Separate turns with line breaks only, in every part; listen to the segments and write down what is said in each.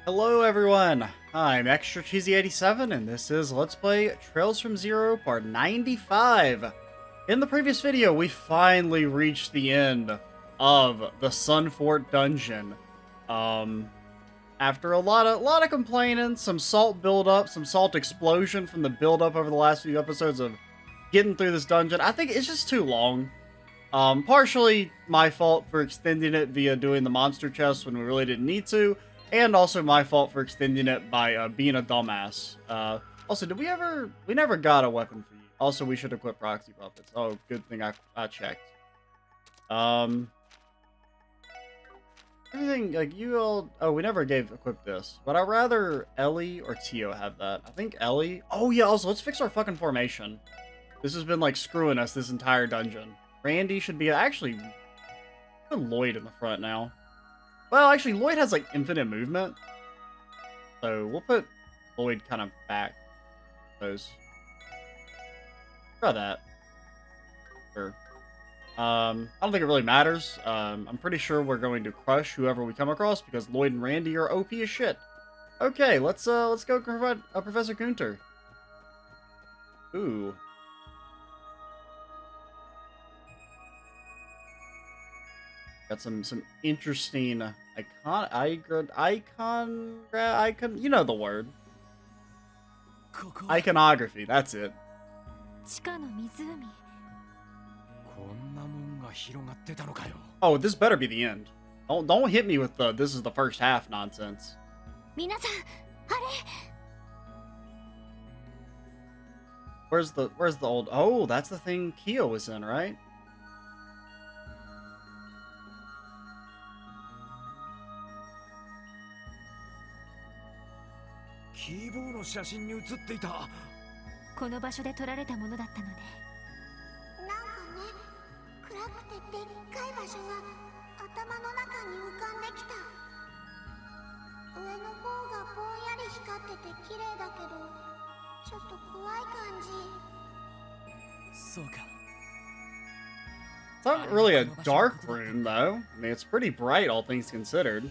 Hello everyone, I'm Extra Cheesy 87 and this is Let's Play Trails from Zero Part 95. In the previous video, we finally reached the end of the Sun Fort dungeon. After a lot of complaining, some salt buildup, some salt explosion from the buildup over the last few episodes of getting through this dungeon. I think it's just too long. Partially my fault for extending it via doing the monster chest when we really didn't need to. And also my fault for extending it by being a dumbass. Also, we never got a weapon for you. Also, we should equip proxy puppets. Oh, good thing I checked. Everything, like, you all... Oh, we never equipped this. Would I rather Ellie or Tio have that? I think Ellie... Oh, yeah, also, let's fix our fucking formation. This has been, like, screwing us this entire dungeon. Randy should be... Actually, put Lloyd in the front now. Well, actually, Lloyd has, like, infinite movement. So, we'll put Lloyd kind of back. Those. Try that. Sure. I don't think it really matters. I'm pretty sure we're going to crush whoever we come across because Lloyd and Randy are OP as shit. Okay, let's go provide Professor Guenter. Ooh. Got some interesting icon, you know the word. Iconography, that's it. Oh, this better be the end. Don't hit me with the this is the first half nonsense. Where's the old... Oh, that's the thing Kyo was in, right? It's not really a dark room, though. I mean, it's pretty bright, all things considered.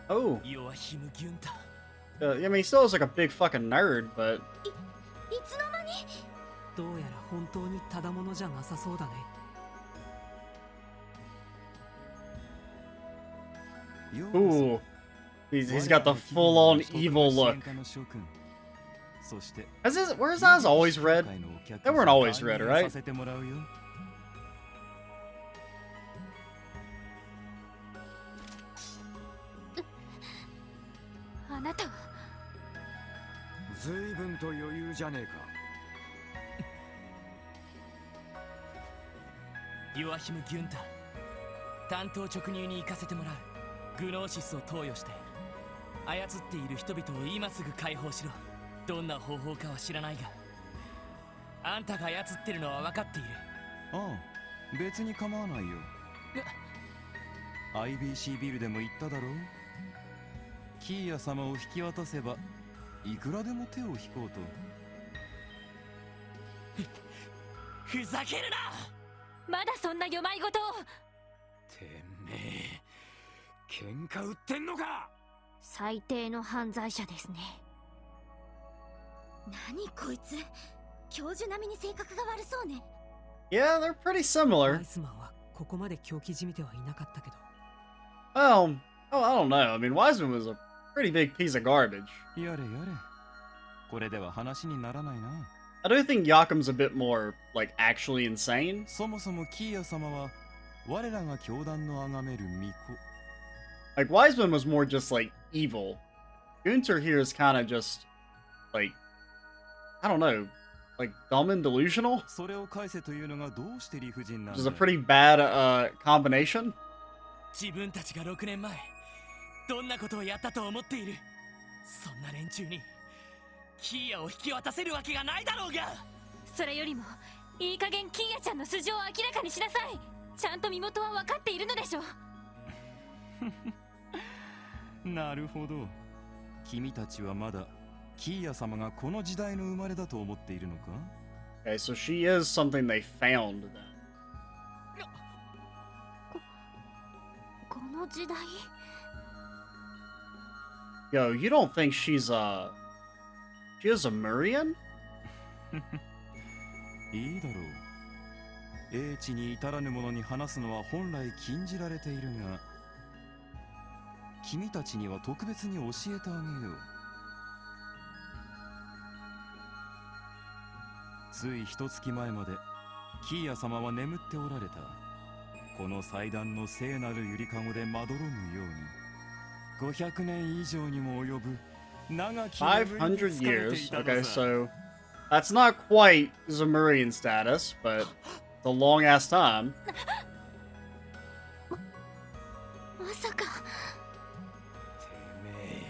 Oh. I mean, he still looks like a big fucking nerd, but... Ooh. He's got the full-on evil look. Were his eyes always red? They weren't always red, right?
IBC ビルでも言っただろう。キーヤ様を引き渡せばいくらでも手を引こうと。
ふざけるな。まだそんな弱いことを。
てめえ、喧嘩売ってんのか。
最低の犯罪者ですね。何こいつ、教授並みに性格が悪そうね。
Yeah, they're pretty similar.
ワイスマンはここまで狂気じみてはいなかったけど。
Well, oh, I don't know. I mean, Wiseman was a pretty big piece of garbage.
やれやれ。これでは話にならないな。
I do think Yakum's a bit more, like, actually insane.
そもそもキーヤ様は我らが教団の崇める巫女。
Like, Wiseman was more just, like, evil. Guenter here is kind of just, like, I don't know, like, dumb and delusional?
それを返せというのがどうして理不尽なんだ。
Which is a pretty bad, combination.
自分たちが6年前どんなことをやったと思っている。そんな連中にキーヤを引き渡せるわけがないだろうが。それよりもいい加減キーヤちゃんの素性を明らかにしなさい。ちゃんと身元は分かっているのでしょ
う。なるほど。君たちはまだキーヤ様がこの時代の生まれだと思っているのか？
Okay, so she is something they found then.
の時代
Yo, you don't think she's she is a Murian?
いいだろう。英知に至らぬ者に話すのは本来禁じられているが、君たちには特別に教えてあげよう。つい一月前までキーヤ様は眠っておられた。この祭壇の聖なるゆりかごでまどろむように500年以上にも及ぶ長き眠りに
500
疲れてい
years.
たの
Okay,
さ。
so that's not quite Zamurian status, but it's a long ass time.
まさか
てめえ、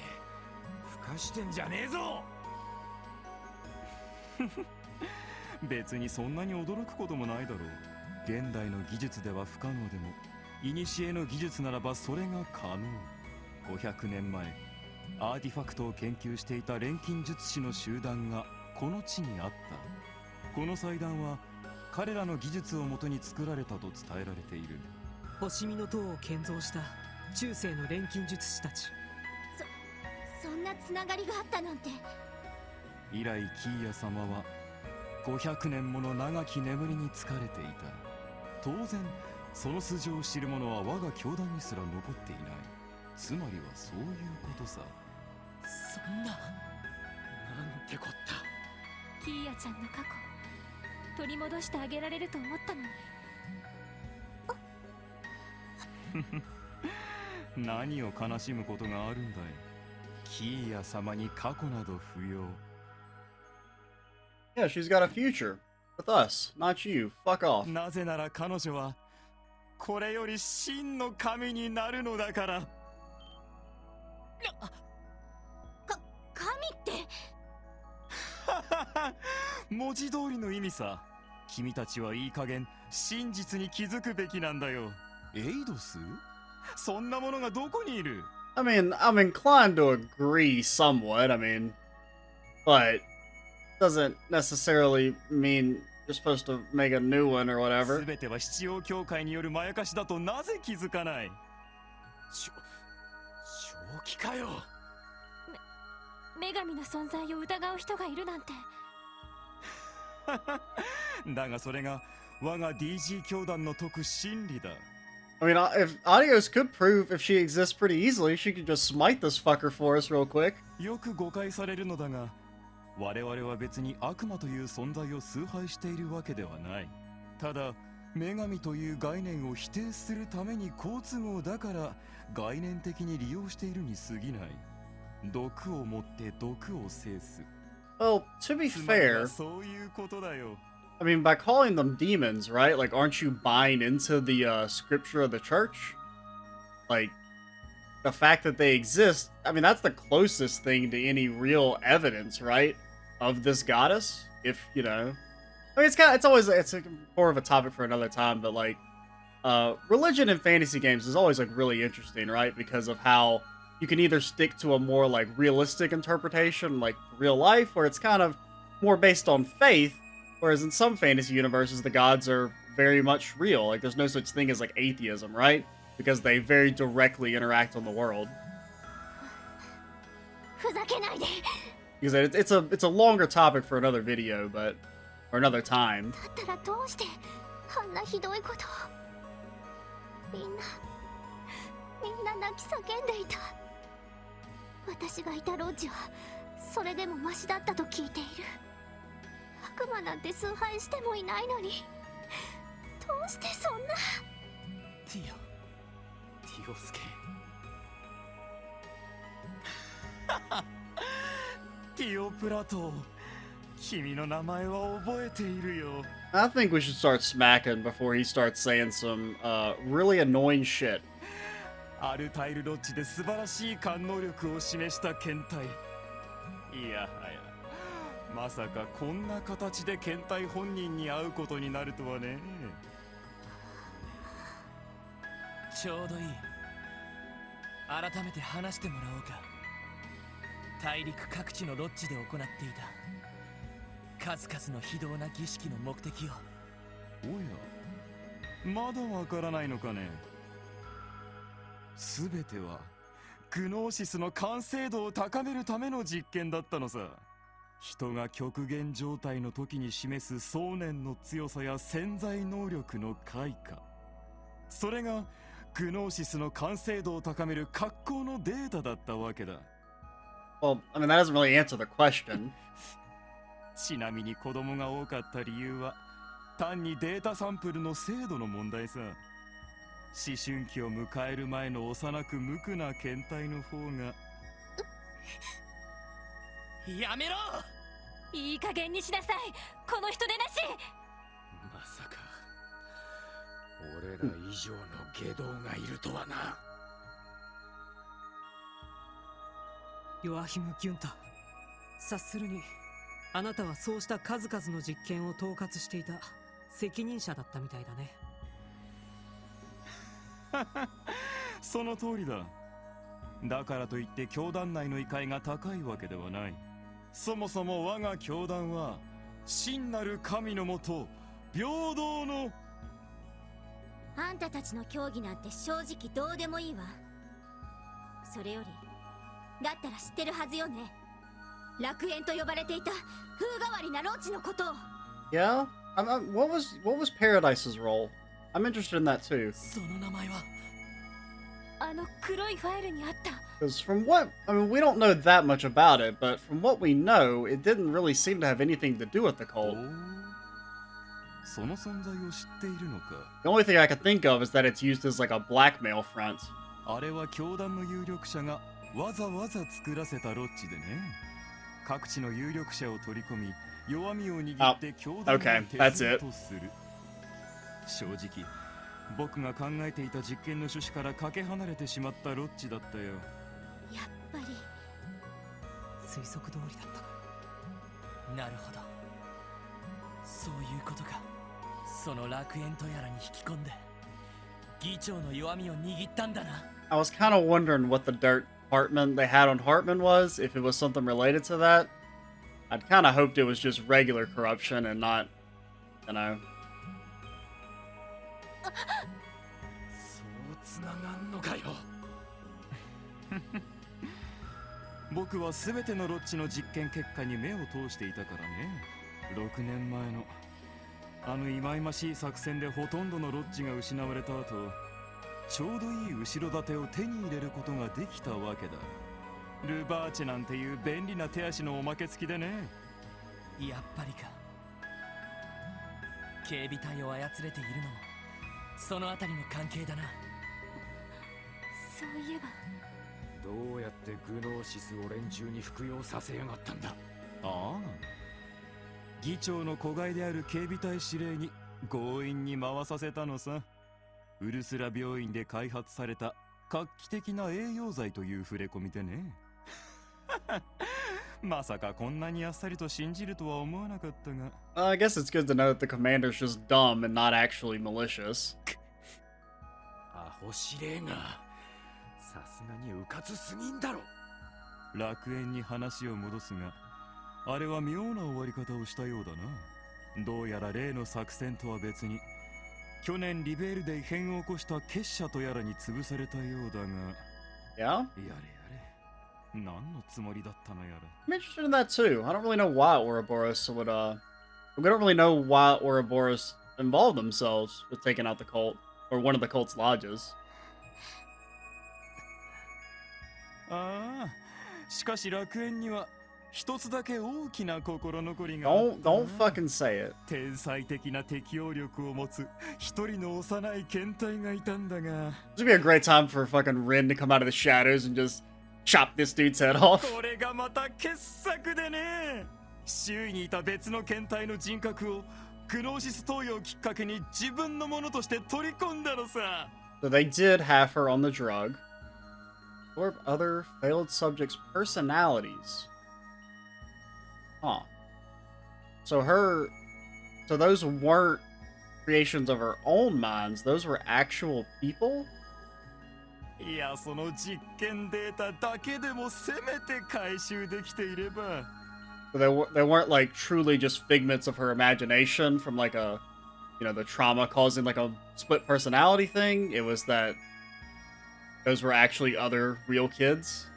ふかしてんじゃねえぞ。別にそんなに驚くこともないだろう。現代の技術では不可能でも、古の技術ならばそれが可能。500年前、アーティファクトを研究していた錬金術師の集団がこの地にあった。この祭壇は彼らの技術をもとに作られたと伝えられている。
星見の塔を建造した中世の錬金術師たち。
そんなつながりがあったなんて。
以来キーヤ様は500年もの長き眠りに疲れていた。当然その素性を知る者は我が教団にすら残っていない。つまりはそういうことさ。
そんな、なんてこった。
キーヤちゃんの過去取り戻してあげられると思ったのに。
何を悲しむことがあるんだい。キーヤ様に過去など不要。
Yeah, she's got a future with us, not you. Fuck off.
なぜなら彼女はこれより真の神になるのだから。
神って
文字通りの意味さ。君たちはいい加減真実に気づくべきなんだよ。エイドス？そんなものがどこにいる？
I mean, I'm inclined to agree somewhat. I mean, but doesn't necessarily mean you're supposed to make a new one or whatever.
すべては七王教会によるまやかしだとなぜ気づかない？
正気かよ。
女神の存在を疑う人がいるなんて。
だがそれが我が DG 教団の説く真理だ。
I mean, if Adios could prove if she exists pretty easily, she could just smite this fucker for us real quick.
よく誤解されるのだが、我々は別に悪魔という存在を崇拝しているわけではない。ただ女神という概念を否定するために好都合だから概念的に利用しているに過ぎない。毒をもって毒を制す。
Well, to be
つまり
fair,
はそういうことだよ。
I mean, by calling them demons, right? Like, aren't you buying into the scripture of the church? Like, the fact that they exist, I mean, that's the closest thing to any real evidence, right? Of this goddess. If, you know, I mean, it's more of a topic for another time, but like, religion in fantasy games is always like really interesting, right? Because of how you can either stick to a more like realistic interpretation, like real life, where it's kind of more based on faith, whereas in some fantasy universes, the gods are very much real. Like, there's no such thing as like atheism, right? Because they very directly interact on the world.
ふざけないで。
Because it's a longer topic for another video, but or another time.
だったらどうしてあんなひどいことを。みんな泣き叫んでいた。私がいたロッジはそれでもマシだったと聞いている。悪魔なんて崇拝してもいないのに、どうしてそんな。
ティオスケ。
ティオプラトー、君の名前は覚えているよ。
I think we should start smacking before he starts saying some really annoying shit.
アルタイルロッジで素晴らしい感能力を示した検体。いやはや、まさかこんな形で検体本人に会うことになるとはね。
ちょうどいい。改めて話してもらおうか。大陸各地のロッジで行っていた数々の非道な儀式の目的を。
おや、まだわからないのかね。全てはグノーシスの完成度を高めるための実験だったのさ。人が極限状態の時に示す想念の強さや潜在能力の開花、それがグノーシスの完成度を高める格好のデータだったわけだ。
Well, I mean, that doesn't really answer the question.
ちなみに子供が多かった理由は単にデータサンプルの精度の問題さ。思春期を迎える前の幼く無垢な検体の方が。
やめろ。
いい加減にしなさい、この人でなし。
まさか俺ら以上の外道がいるとはな。
ヨアヒム・ギュンター、察するにあなたはそうした数々の実験を統括していた責任者だったみたいだね。
その通りだ。だからといって教団内の位階が高いわけではない。そもそも我が教団は真なる神のもと平等の。
あんたたちの競技なんて正直どうでもいいわ。それよりだったら知ってるはずよね、楽園と呼ばれていた風変わりなロッチのことを。
Yeah? What was Paradise's role? I'm interested in that too.
その名前は
あの黒いファイルにあった。
Because from what, I mean, we don't know that much about it, but from what we know, it didn't really seem to have anything to do with the
お
cult.
ー、その存在を知っているのか。
The only thing I could think of is that it's used as like a blackmail front.
あれは教団の有力者がわざわざ作らせたロッチでね。各地の有力者を取り込み弱みを握って教団を
okay,
手
that's
数
it.
とする。正直僕が考えていた実験の趣旨からかけ離れてしまったロッチだったよ。
やっぱり
推測通りだったか。
なるほど、そういうことか。その楽園とやらに引き込んで議長の弱みを握ったんだな。
I was kind of wondering what the dirt Hartman they had on Hartman was, if it was something related to that. I'd kind of hoped it was just regular corruption and not, you know.
そうつながんのかよ。
僕は全てのロッチの実験結果に目を通していたからね。6年前のあの忌々しい作戦でほとんどのロッチが失われた後、ちょうどいい後ろ盾を手に入れることができたわけだ。ルバーチェなんていう便利な手足のおまけ付きでね。
やっぱりか。警備隊を操れているのもそのあたりの関係だな。
そういえば
どうやってグノーシスを連中に服用させやがったんだ。
ああ、議長の子飼いである警備隊司令に強引に回させたのさ。ウルスラ病院で開発された画期的な栄養剤という触れ込みでね。まさかこんなにあっさりと信じるとは思わなかったが。
I guess it's good to know that the commander's just dumb and not actually malicious.
アホ司令がさすがにうかつすぎんだろ。
楽園に話を戻すが、あれは妙な終わり方をしたようだな。どうやら例の作戦とは別に去年リベールで異変を起こした結社とやらに潰されたようだが。
Yeah?
やれやれ、何のつもりだったのやら。
I'm interested in that too. I don't really know why Ouroboros would, we don't really know why Ouroboros involved themselves with taking out the cult, or one of the cult's lodges.
ああ、しかし楽園には一つだけ大きな心残りが。
Don't fucking say it.
天才的な適応力を持つ一人の幼い検体がいたんだが。
This would be a great time for fucking Rin to come out of the shadows and just chop this dude's head off.
これがまた傑作でね。周囲にいた別の検体の人格をグノーシス投与をきっかけに自分のものとして取り込んだのさ。
So they did have her on the drug. Absorb other failed subjects' personalities. Huh. So those weren't creations of her own minds. Those were actual people?
いや、その実験データだけでもせめて回収できていれば。
So they weren't like truly just figments of her imagination from like a, you know, the trauma causing like a split personality thing. It was that those were actually other real kids.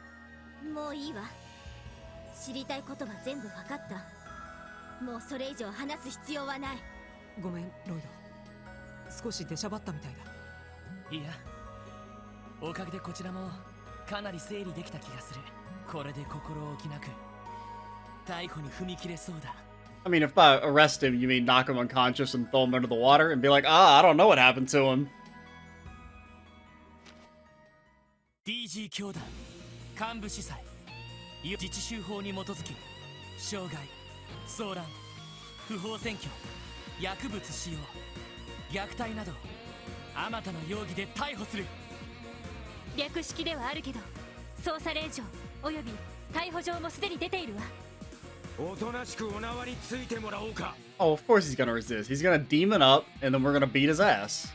もういいわ。知りたいことは全部わかった。もうそれ以上話す必要はない。
ごめんロイド、少し出しゃばったみたいだ。
いや、おかげでこちらもかなり整理できた気がする。これで心置きなく逮捕に踏み切れそうだ。
I mean, if by arrest him, you mean knock him unconscious and throw him under the water and be like, I don't know what happened to him.
DG 教団幹部司祭自治州法に基づき傷害、騒乱、不法占拠、薬物使用、虐待などあまたの容疑で逮捕する。
略式ではあるけど、捜査令状および逮捕状もすでに出ているわ。
おとなしくお縄についてもらおうか。
Oh, of course he's gonna resist. He's gonna demon up, and then we're gonna beat his ass.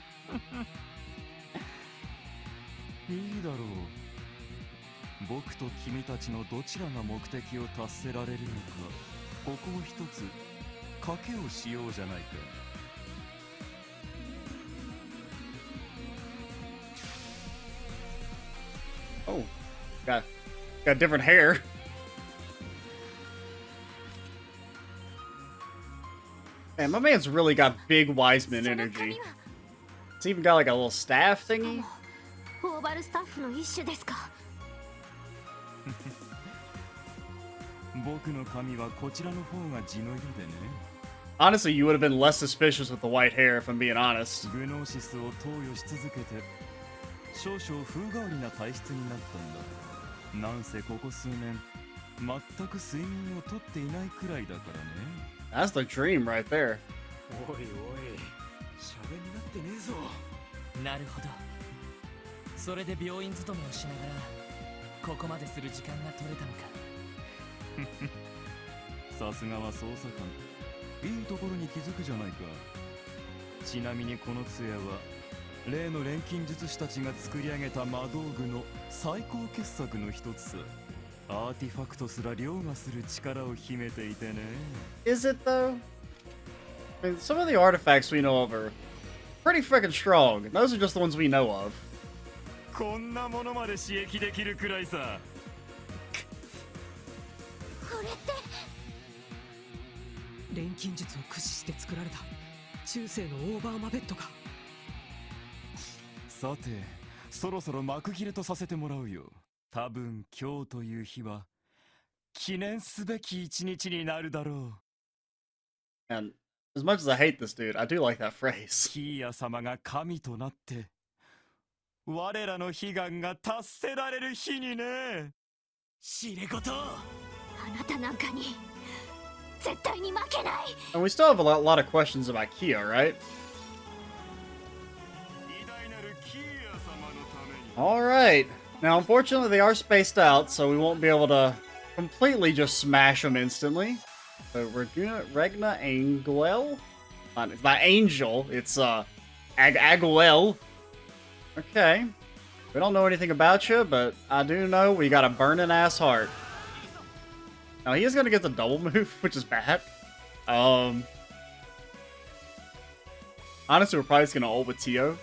いいだろう。僕と君たちのどちらが目的を達せられるのか、ここを一つ賭けをしようじゃないか。
Oh, got different hair. Man, my man's really got big Wiseman energy. It's even got like a little staff thingy.
オーバルスタッフの一種ですか。
僕の髪はこちらの方が地の色でね。
Honestly, you would have been less suspicious with the white hair, if I'm being honest.
グノーシスを投与し続けて少々風変わりな体質になったんだ。なんせここ数年全く睡眠をとっていないくらいだからね。
That's the dream right there.
おいおい、喋になってねえぞ。
なるほど。それで病院勤めをしながらここまでする時間が取れたのか。
さすがは捜査官、いいところに気づくじゃないか。ちなみにこの杖は例の錬金術師たちが作り上げた魔道具の最高傑作の一つさ。アーティファクトすら凌駕する力を秘めていてね。
Is it though? I mean, some of the artifacts we know of are pretty freaking strong. Those are just the ones we know of.
こんなものまで刺激できるくらいさ。
これって
錬金術を駆使して作られた中世のオーバーマベットか。
さて、そろそろ幕切れとさせてもらうよ。多分今日という日は記念すべき一日になるだろう。
And as much as I hate this dude, I do like that phrase.
キーヤ様が神となって我らの悲願が達せられる日にね。
知れこと
あなたなんかに絶対に負けない。
And we still have a lot of questions about Kia, right?
偉大なるキーヤ様のために。
Alright. Now, unfortunately, they are spaced out, so we won't be able to completely just smash them instantly. So, Regna Anguel? It's not Angel, it's Aguel. Okay. We don't know anything about you, but I do know we got a burning ass heart. Now, he is going to get the double move, which is bad. Honestly, we're probably just going to ult with Tio.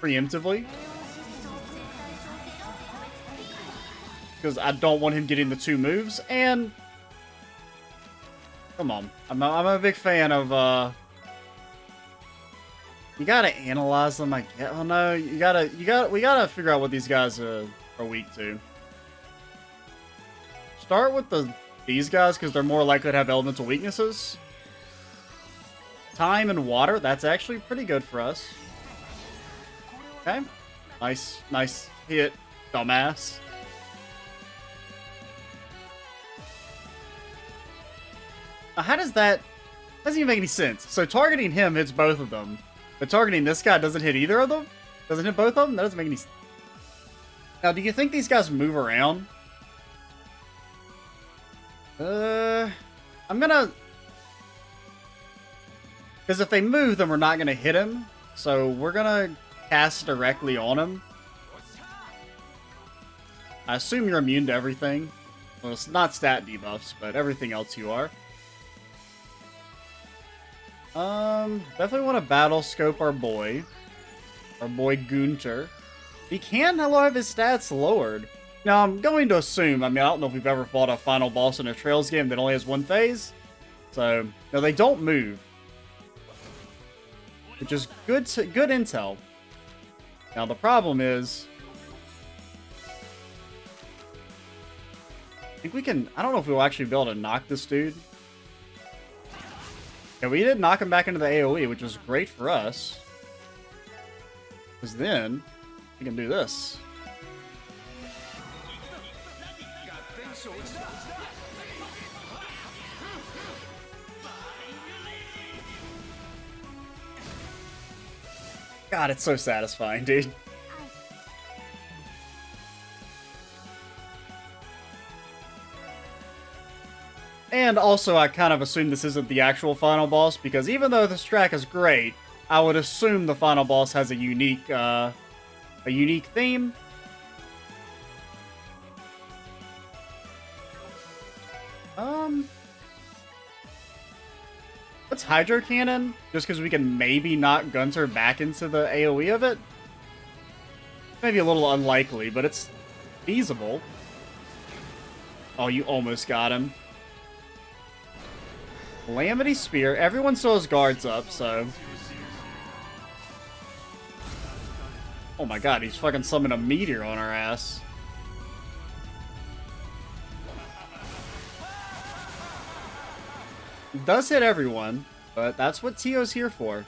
Preemptively. Because I don't want him getting the two moves, and... Come on. I'm a big fan of, You gotta analyze them, I guess. Oh no, we gotta figure out what these guys are weak to. Start with these guys, because they're more likely to have elemental weaknesses. Time and water, that's actually pretty good for us. Okay. Nice hit, dumbass. Now, how does that... Doesn't even make any sense. So targeting him hits both of them, but targeting this guy doesn't hit either of them? Doesn't hit both of them? That doesn't make any sense. Now, do you think these guys move around? I'm gonna... Because if they move, then we're not gonna hit him. So we're gonna cast directly on him. I assume you're immune to everything. Well, it's not stat debuffs, but everything else you are. Definitely want to battle scope our boy. Our boy Guenter. He can have his stats lowered. Now, I'm going to assume, I don't know if we've ever fought a final boss in a Trails game that only has one phase. So, no, they don't move. Which is good intel. Now, the problem is... I think we can... I don't know if we'll actually be able to knock this dude. Yeah, we did knock him back into the AoE, which was great for us. Because then, we can do this. God, it's so satisfying, dude. And also, I kind of assume this isn't the actual final boss, because even though this track is great, I would assume the final boss has a unique theme. Let's Hydro Cannon, just because we can maybe knock Guenter back into the AoE of it. Maybe a little unlikely, but it's feasible. Oh, you almost got him. Calamity Spear. Everyone still has guards up, so... Oh my god, he's fucking summoned a meteor on our ass. It does hit everyone, but that's what Tio's here for.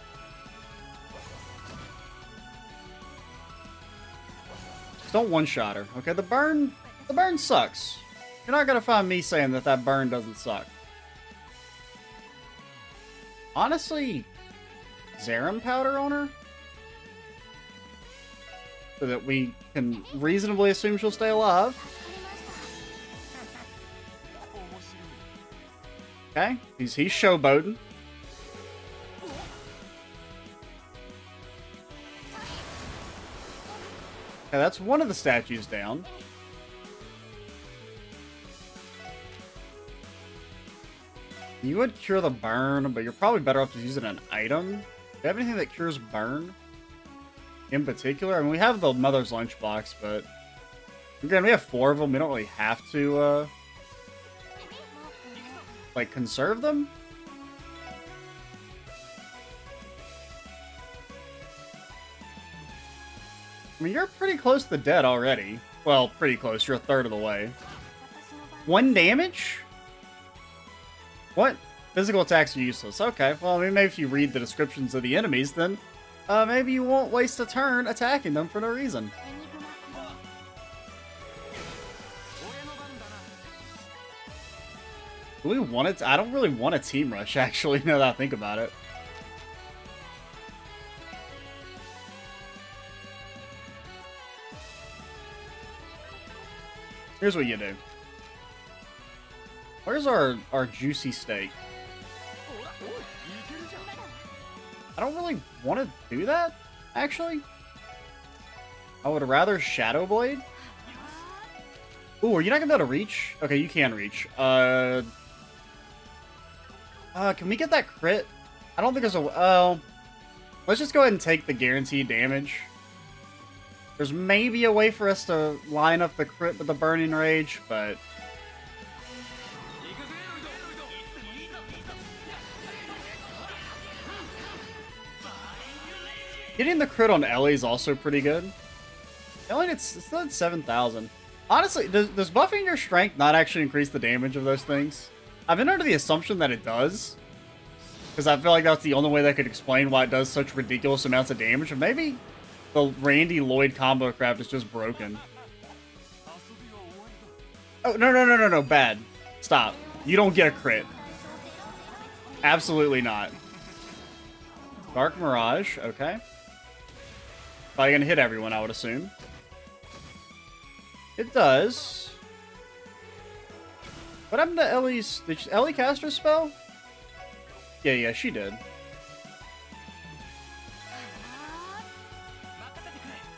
Just don't one-shot her. Okay, the burn sucks. You're not gonna find me saying that burn doesn't suck. Honestly, Zerum powder on her? So that we can reasonably assume she'll stay alive. Okay, he's showboating. Okay, that's one of the statues down. You would cure the burn, but you're probably better off just using an item. Do you have anything that cures burn? In particular? I mean, we have the Mother's Lunchbox, but... Again, we have 4 of them. We don't really have to, like, conserve them? I mean, you're pretty close to dead already. Well, pretty close. You're a third of the way. 1 damage? What? Physical attacks are useless. Okay, well, I mean, maybe if you read the descriptions of the enemies, then maybe you won't waste a turn attacking them for no reason. Do we want it? I don't really want a team rush, actually, now that I think about it. Here's what you do. Where's our juicy steak? I don't really want to do that, actually. I would rather Shadow Blade. Ooh, are you not gonna be able to reach? Okay, you can reach. Can we get that crit? I don't think there's a... let's just go ahead and take the guaranteed damage. There's maybe a way for us to line up the crit with the Burning Rage, but... Getting the crit on Ellie is also pretty good. Ellie, it's still at 7,000. Honestly, does buffing your strength not actually increase the damage of those things? I've been under the assumption that it does. Because I feel like that's the only way that could explain why it does such ridiculous amounts of damage. Or maybe the Randy Lloyd combo craft is just broken. Oh, no, bad. Stop. You don't get a crit. Absolutely not. Dark Mirage, okay. Probably gonna hit everyone, I would assume. It does. What happened to Ellie's... Did Ellie cast her spell? Yeah, she did.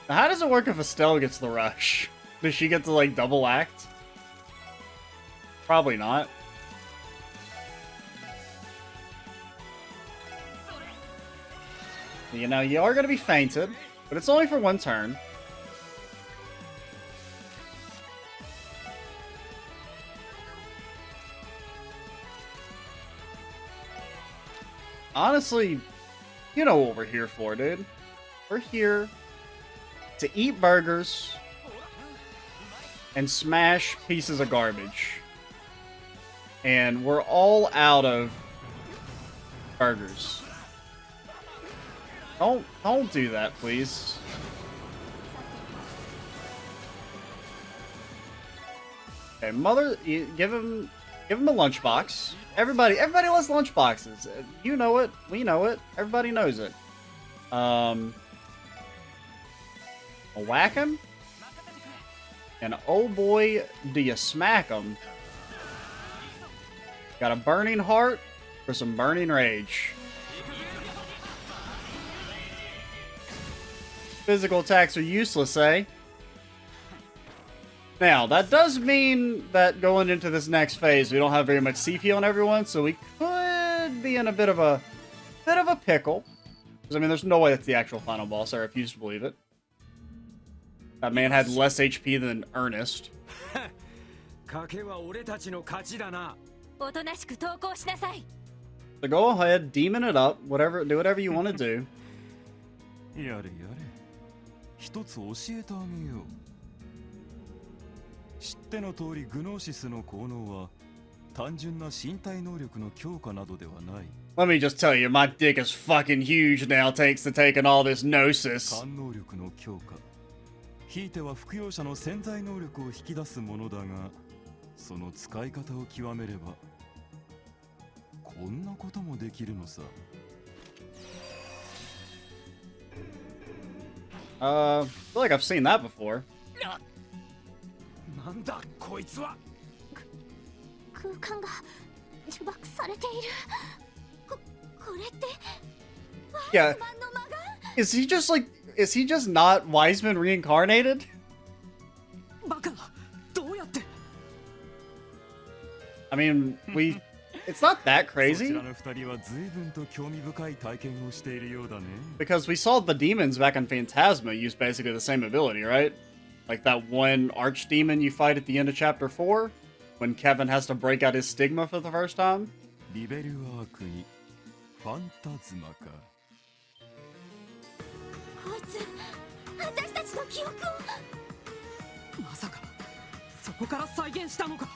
Now, how does it work if Estelle gets the rush? Does she get to, like, double act? Probably not. You know, you are gonna be fainted. But it's only for one turn. Honestly, you know what we're here for, dude. We're here to eat burgers and smash pieces of garbage. And we're all out of burgers. Don't do that, please. Okay, mother, give him a lunchbox. Everybody loves lunchboxes. You know it. We know it. Everybody knows it. Whack him. And oh boy, do you smack him. Got a burning heart for some burning rage. Physical attacks are useless, eh? Now, that does mean that going into this next phase, we don't have very much CP on everyone, so we could be in a bit of a pickle. Because, I mean, there's no way that's the actual final boss. I refuse to believe it. That man had less HP than Ernest. So go ahead, demon it up, do whatever you want to do.
やれやれ一つ教えてあげよう知っての通りグノーシスの効能は単純な身体能力の強化などではない
Let me just tell you, my dick is fucking huge now thanks to taking all this gnosis.
感能力の強化ひいては服用者の潜在能力を引き出すものだがその使い方を極めればこんなこともできるのさ
I feel like I've seen that before.
なんだこいつは
空間が呪縛されている。これって
Yeah.
ワイズマンの魔が
Is he just not Wiseman reincarnated?
バカどうやって
I mean, it's not that
そち
crazy
らの二人は随分と興味深い体験をしているようだね
because we saw the demons back in Phantasma use basically the same ability, right? Like that one archdemon you fight at the end of chapter 4 when Kevin has to break out his stigma for the first time.
リベルアークにファンタズマか
こいつ私たちの記憶を
まさかそこから再現したのか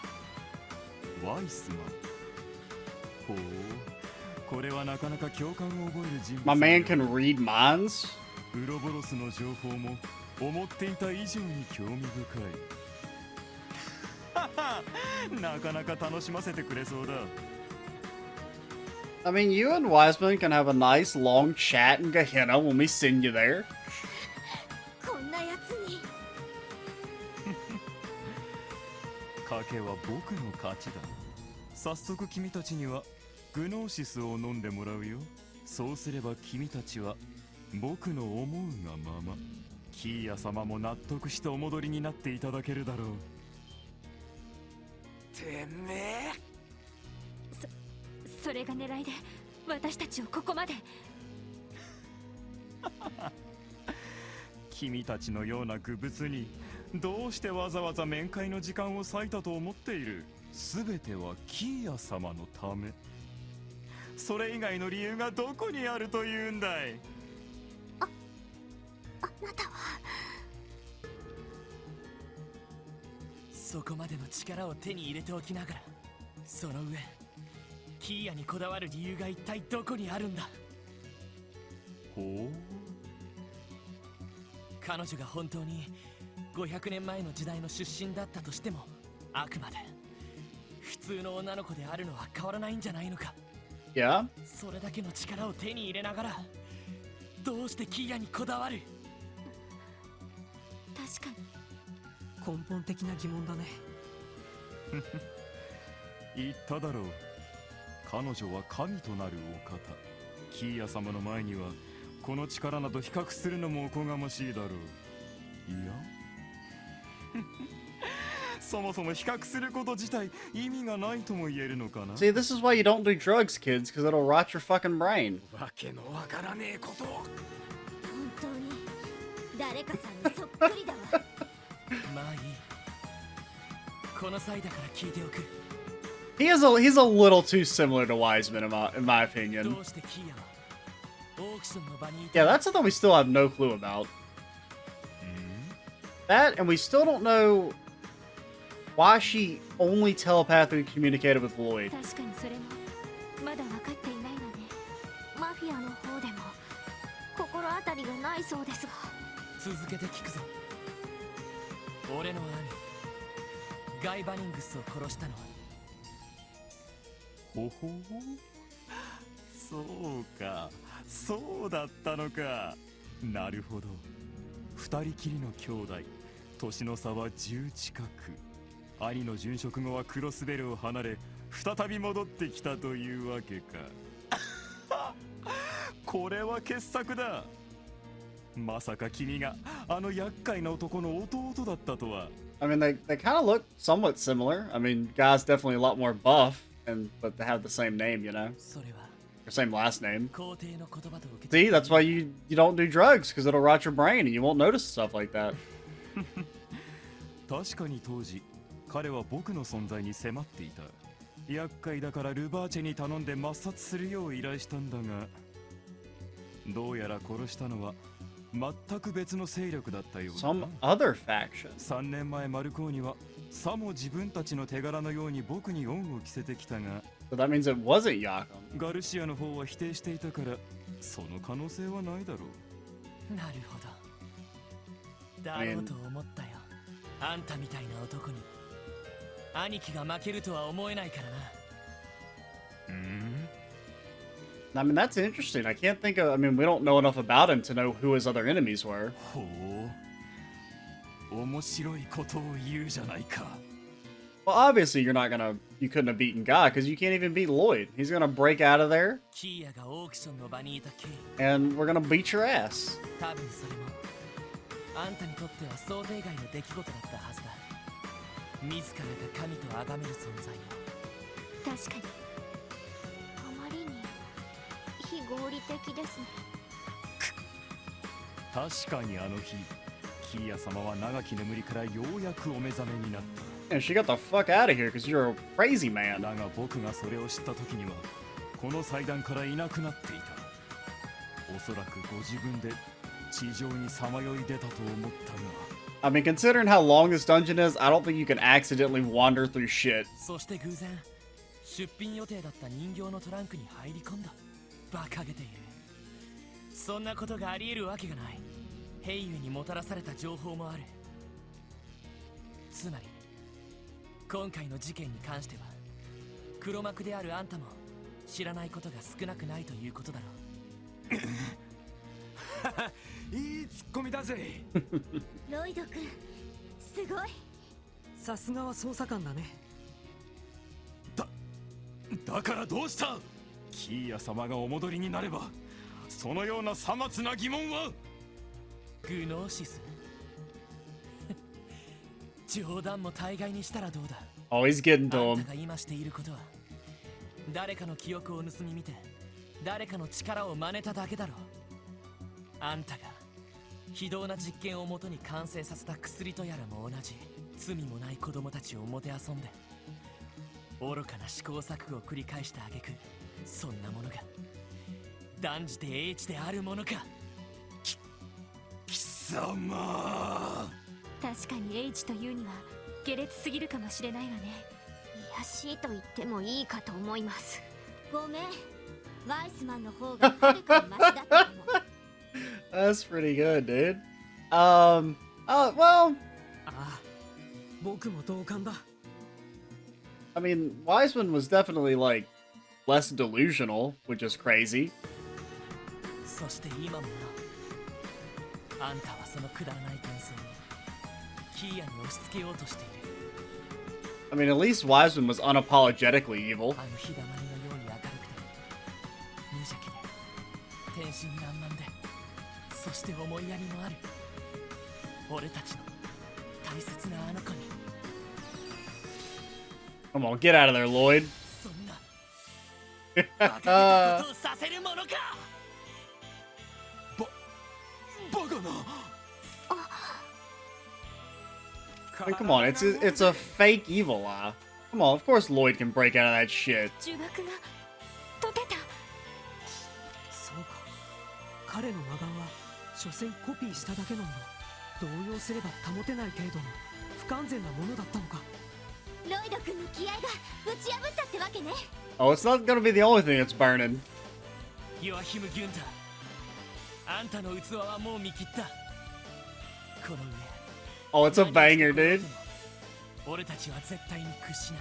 ワイスマンほうこれはなかなか共感を覚える人物
My man can read minds.
ウロボロスの情報も思っていた以上に興味深いなかなか楽しませてくれそうだ
I mean, you and Wiseman can have a nice long chat in Gehenna when we send you there.
こんなやつに
賭けは僕の勝ちだ早速君たちにはグノーシスを飲んでもらうよそうすれば君たちは僕の思うがままキーヤ様も納得してお戻りになっていただけるだろう
てめえ
それが狙いで私たちをここまで
君たちのような愚物にどうしてわざわざ面会の時間を割いたと思っているすべてはキーヤ様のためそれ以外の理由がどこにあるというんだい
あなたは
そこまでの力を手に入れておきながらその上キーヤにこだわる理由が一体どこにあるんだ
ほう
彼女が本当に500年前の時代の出身だったとしてもあくまで普通の女の子であるのは変わらないんじゃないのか
Yeah?
それだけの力を手に入れながらどうしてキーヤにこだわる
確かに
根本的な疑問だね
言っただろう彼女は神となるお方キーヤ様の前にはこの力など比較するのもおこがましいだろういやそもそも比較すること自体意味がないとも言えるのかな
See, this is why you don't do drugs, kids, because it'll rot your fucking brain.
わけのわからねえことを
本当に誰かさんにそっくりだわ。
まあいい。この際だから聞いておく。
He's a little too similar to Wiseman in my
ど
opinion.
うしてキーヤはオークションの場にい
Yeah,
た？
that's something we still have no clue about. That, and we still don't know why she only telepathically communicated with Lloyd.
確かにそれもまだ分かっていないわね。マフィアの方でも心当たりがないそうですが。
続けて聞くぞ。俺の兄ガイ・バニングスを殺したのは
ほほほ、そうか、そうだったのか。なるほど。二人きりの兄弟、年の差は10近く。兄の殉職後はクロスベルを離れ、再び戻ってきたというわけか。これは傑作だ。まさか君があの厄介な男の弟だったとは。
I mean, they kind of look somewhat similar. I mean, guy's definitely a lot more buff, but they have the same name, you know,
それは
or same last name.
皇帝の言葉と受け
See, that's why you don't do drugs, because it'll rot your brain and you won't notice stuff like that.
確かに当時彼は僕の存在に迫っていた。厄介だからルバーチェに頼んで抹殺するよう依頼したんだが、どうやら殺したのは全く別の勢力だったようだ
Some
な。
other faction.
3年前マルコーニはさも自分たちの手柄のように僕に恩を着せてきたが、
So that means it wasn't Yakum.
ガルシアの方は否定していたから、その可能性はないだろう。
なるほど。だろうと思ったよ。あんたみたいな男に兄貴が負けるとは思えないからな。
I mean, that's interesting. I can't think of, I mean, we don't know enough about him to know who his other enemies were.
ほう、面白いことを言うじゃないか。
Well, obviously, you couldn't have beaten Guy, because you can't even beat Lloyd. He's gonna break out of there,
キーヤがオークションの場にいた経緯、
and we're gonna beat your ass.
多分それもあんたにとっては想定外の出来事だったはずだ。自らが神と崇める存在を。
確かにあまりに非合理的ですね。
確かにあの日、キーヤ様は長き眠りからようやくお目覚めになった。
And she got the fuck out of here, because you're a crazy man.
だが僕がそれを知った時にはこの祭壇からいなくなっていた。おそらくご自分で地上にさまよい出たと思ったが。
I mean, considering how long this dungeon is, I don't think you can accidentally wander through shit.
そして偶然出品予定だった人形のトランクに入り込んだ。馬鹿げている。そんなことがあり得るわけがない。ヘイユにもたらされた情報もある。つまり今回の事件に関しては黒幕であるあんたも知らないことが少なくないということだろう。
いいツッコミだぜ。
ロイド君すごい。
さすがは捜査官だね。
だからどうした。キーヤ様がお戻りになればそのようなさまつな疑問は。
グノーシス冗談も大概にしたらどうだ。
Always getting
あ
to
ん
him.
たが今していることは誰かの記憶を盗み見て誰かの力を真似ただけだろう。あんたが非道な実験をもとに完成させた薬とやらも同じ。罪もない子供たちをもてあそんで愚かな試行錯誤を繰り返した挙句、そんなものが断じて英知であるものか。
貴様。
確かに H というには下劣すぎるかもしれないがね。いやしいと言ってもいいかと思います。ごめん、ワイスマンの方がはるかにマシだったかも。
That's pretty good, dude. Well,
ああ、僕も同感だ。
I mean, Wiseman was definitely, like, less delusional, which is crazy.
そして今もな、あんたはそのくだらない幻想をキーヤに押し付けようとしている。
I mean, at least Wiseman was unapologetically evil.
あの日だまりのように明るくて無邪気で天真爛漫で、そして思いやりのある俺たちの大切なあの子に。
Come on, get out of there, Lloyd.
そんなバカげたことをさせるものか。
バカな。
I mean, come on, it's a fake evil eye. Come on, of course Lloyd can break out of that shit.
呪縛が解けた。
そうか。彼の魔眼は所詮コピーしただけなのだ。動揺すれば保てない程度の不完全なものだったのか。
ロイド君の気合が打ち破ったってわけね。
Oh, it's not gonna be the only thing that's burning.
ヨアヒム・ギュンター、あんたの器はもう見切った。この上
Oh, it's a banger, dude.
俺たちは絶対に屈しない。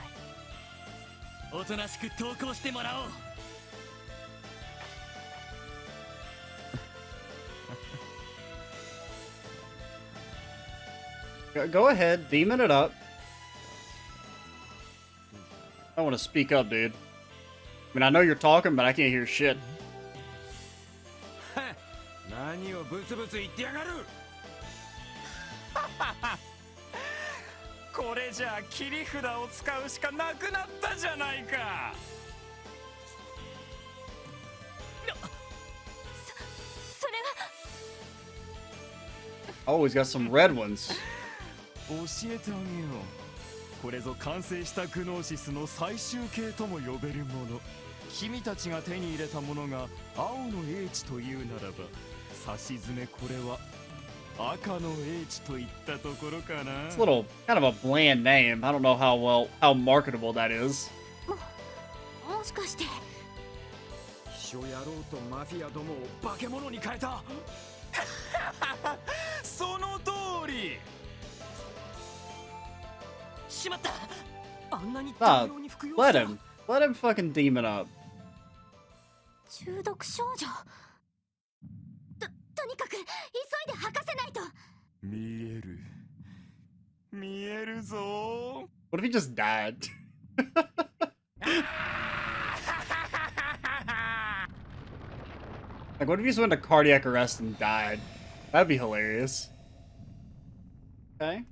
おとなしく投降してもらおう。
Go ahead, demon it up. I want to speak up, dude. I mean, I know you're talking, but I can't hear shit.
何をブツブツ言ってやがる。
これじゃあ切り札を使うしかなくなったじゃないか。
それは。
Oh, he's got some red ones.
教えてあげよう。これぞ完成したグノーシスの最終形とも呼べるもの。君たちが手に入れたものが青の英知というならば、さしずめこれは赤の英知といったところかな。
It's a little kind of a bland name. I don't know how marketable that is.
もしかして。
秘書野郎とマフィアどもを化け物に変えた。
その通り。
しまった。
あんなに
Nah,
大量に服用
let
した。
him. Let him fucking demon up.
中毒少女。とにかく急いで吐かせないと。
見えるぞ。
What if he just died? Like, what if he just went to cardiac arrest and died? That'd be hilarious. Okay.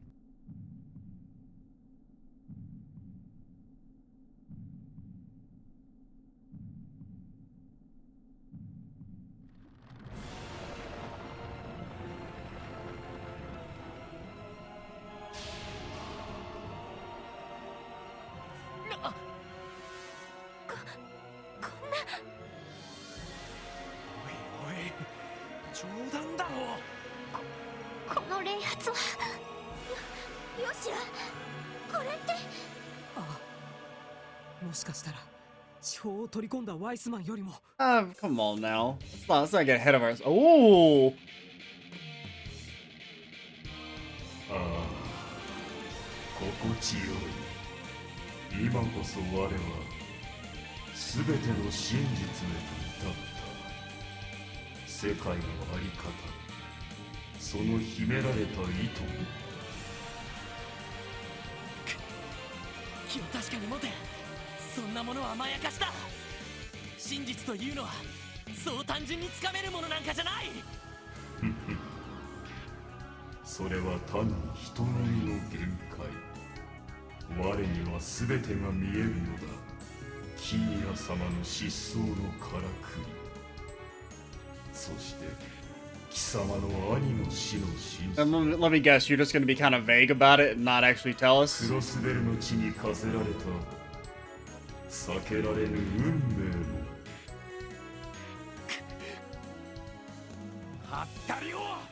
Come on now. Let's not get ahead of ourselves. Oh!
心地よい。今こそ我は全ての真実へと至った。世界のあり方、その秘められた意図を。
気を確かに持て。そんなものはまやかしだ。真実というのはそう単純につかめるものなんかじゃない。
それは単に人の身の限界。我には全てが見えるのだ。キーヤ様の失踪のからくり、そして貴様の兄の死の真実。
Let me guess, you're just going to be kind of vague about it and not actually tell us?
クロスベルの地に課せられた避けられぬ運命の。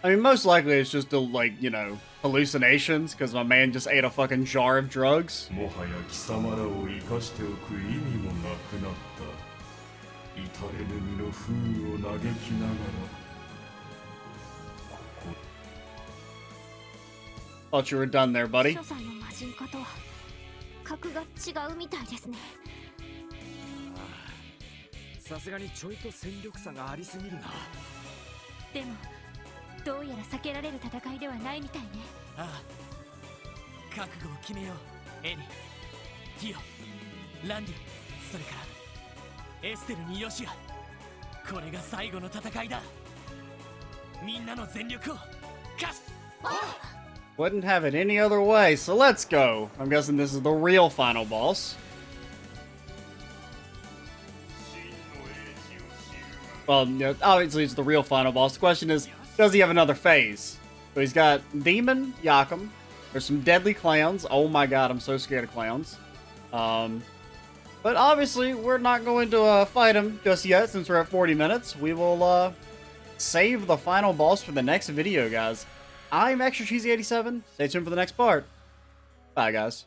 I mean, most likely it's just like, you know, hallucinations, because my man just ate a fucking jar of drugs.
もはや貴様らを生かしておく意味もなくなった。至れぬ身の不運を嘆きながら。
Thought you were done there, buddy.
所作の魔人化とは格が違うみたいですね。
さすがにちょいと戦力差がありすぎるな。
でもどうやら避けられる戦いではないみたいね。
ああ、覚悟を決めよう。エリ、ティオ、ランディ、それからエステルにヨシア。これが最後の戦いだ。みんなの全力を貸し。
Wouldn't have it any other way, so let's go. I'm guessing this is the real final boss. Well, you know, obviously it's the real final boss. The question is, does he have another phase? So he's got Demon, Yakum, There's some deadly clowns. Oh my god, I'm so scared of clowns. But obviously, we're not going to fight him just yet since we're at 40 minutes. We will save the final boss for the next video, guys. I'm Extra Cheesy 87. Stay tuned for the next part. Bye, guys.